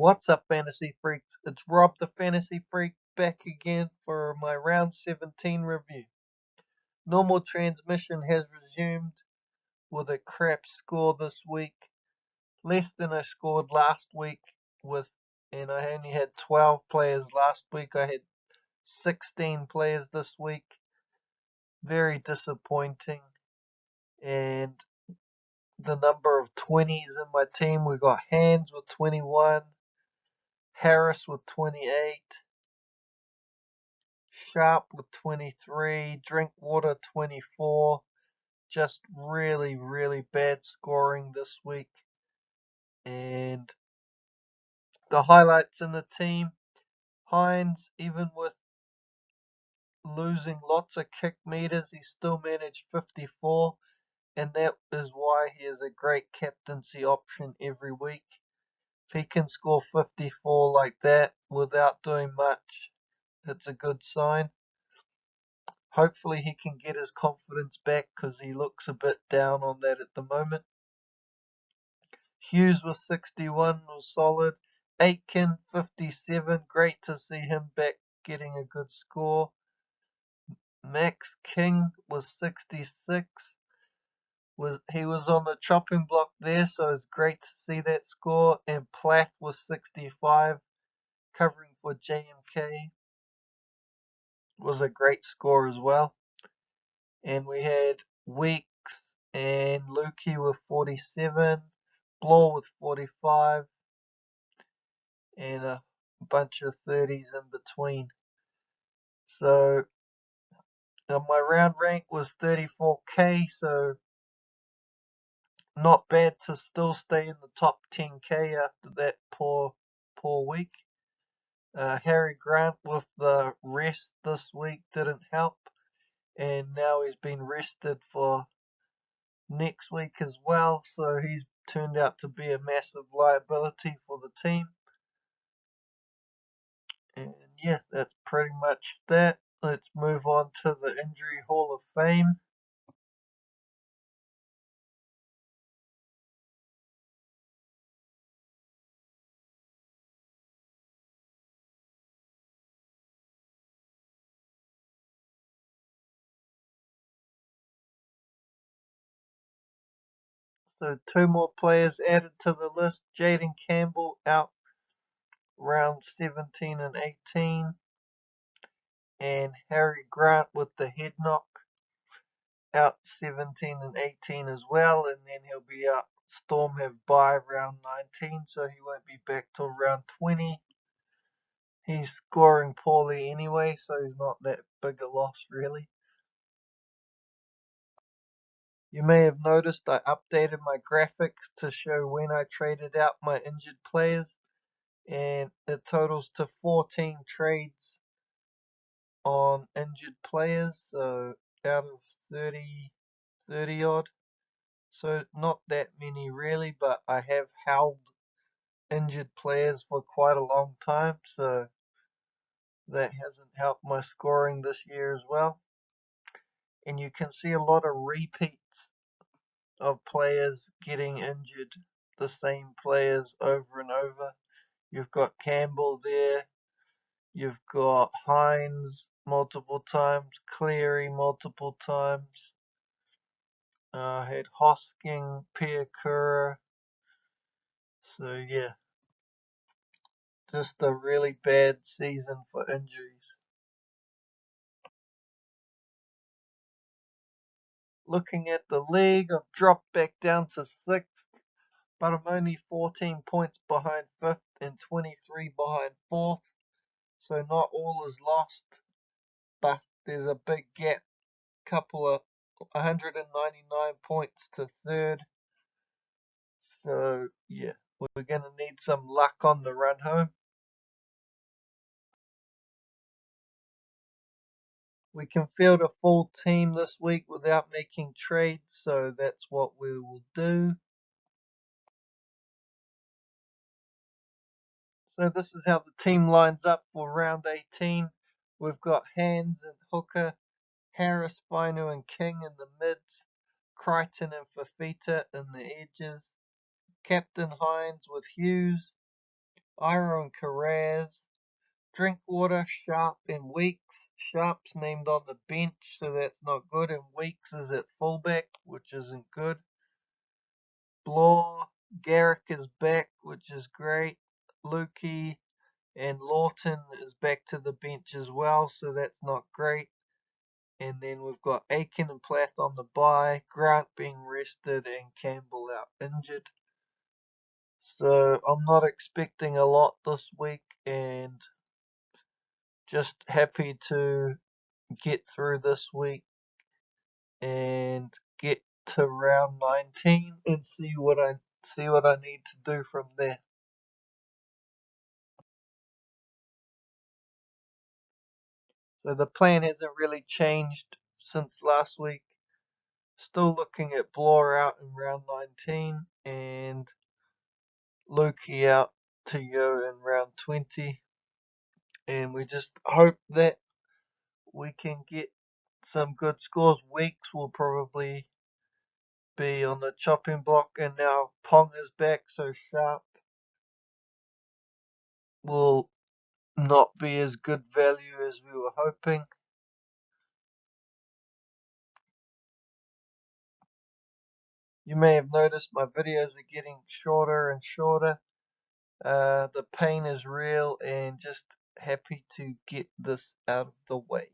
What's up, Fantasy Freaks? It's Rob the Fantasy Freak back again for my round 17 review. Normal transmission has resumed with a crap score this week, less than I scored last week and I only had 12 players last week. I had 16 players this week. Very disappointing. And the number of 20s in my team, we got Hands with 21, Harris with 28, Sharp with 23, Drinkwater 24. Just really, really bad scoring this week. And the highlights in the team, Hines, even with losing lots of kick meters, he still managed 54. And that is why he is a great captaincy option every week. If he can score 54 like that without doing much, it's a good sign. Hopefully he can get his confidence back because he looks a bit down on that at the moment. Hughes with 61 was solid. Aitken 57, great to see him back getting a good score. Max King was 66. He was on the chopping block there, so it's great to see that score. And Plath was 65, covering for JMK. Was a great score as well. And we had Weeks and Lukey with 47, Bloor with 45, and a bunch of 30s in between. So my round rank was 34k, so not bad to still stay in the top 10k after that poor week. Harry Grant with the rest this week didn't help, and now he's been rested for next week as well, so he's turned out to be a massive liability for the team. And yeah, that's pretty much that. Let's move on to the Injury Hall of Fame. So two more players added to the list. Jaden Campbell out round 17 and 18. And Harry Grant with the head knock out 17 and 18 as well. And then he'll be out. Storm have bye round 19, so he won't be back till round 20. He's scoring poorly anyway, so he's not that big a loss really. You may have noticed I updated my graphics to show when I traded out my injured players, and it totals to 14 trades on injured players, so out of 30 odd. So not that many really, but I have held injured players for quite a long time, so that hasn't helped my scoring this year as well. And you can see a lot of repeats of players getting injured, the same players over and over. You've got Campbell there, you've got Hines multiple times, Cleary multiple times, had Hosking, Piakura. So yeah, just a really bad season for injuries. Looking at the league, I've dropped back down to 6th, but I'm only 14 points behind 5th and 23 behind 4th. So not all is lost, but there's a big gap, couple of 199 points to 3rd. So yeah, we're going to need some luck on the run home. We can field a full team this week without making trades, so that's what we will do. So this is how the team lines up for round 18. We've got Hands and Hooker, Harris, Fainu and King in the mids, Crichton and Fafita in the edges, Captain Hines with Hughes, Iron Carraz. Drinkwater, Sharp, and Weeks. Sharp's named on the bench, so that's not good, and Weeks is at fullback, which isn't good. Blore, Garrick is back, which is great. Lukey and Lawton is back to the bench as well, so that's not great. And then we've got Aiken and Plath on the bye, Grant being rested, and Campbell out injured. So I'm not expecting a lot this week, and just happy to get through this week and get to round 19 and see what I need to do from there. So the plan hasn't really changed since last week. Still looking at Blore out in round 19 and Lukey out to go in round 20. And we just hope that we can get some good scores. Weeks will probably be on the chopping block, and now Pong is back, so Sharp will not be as good value as we were hoping. You may have noticed my videos are getting shorter and shorter. The pain is real and just happy to get this out of the way.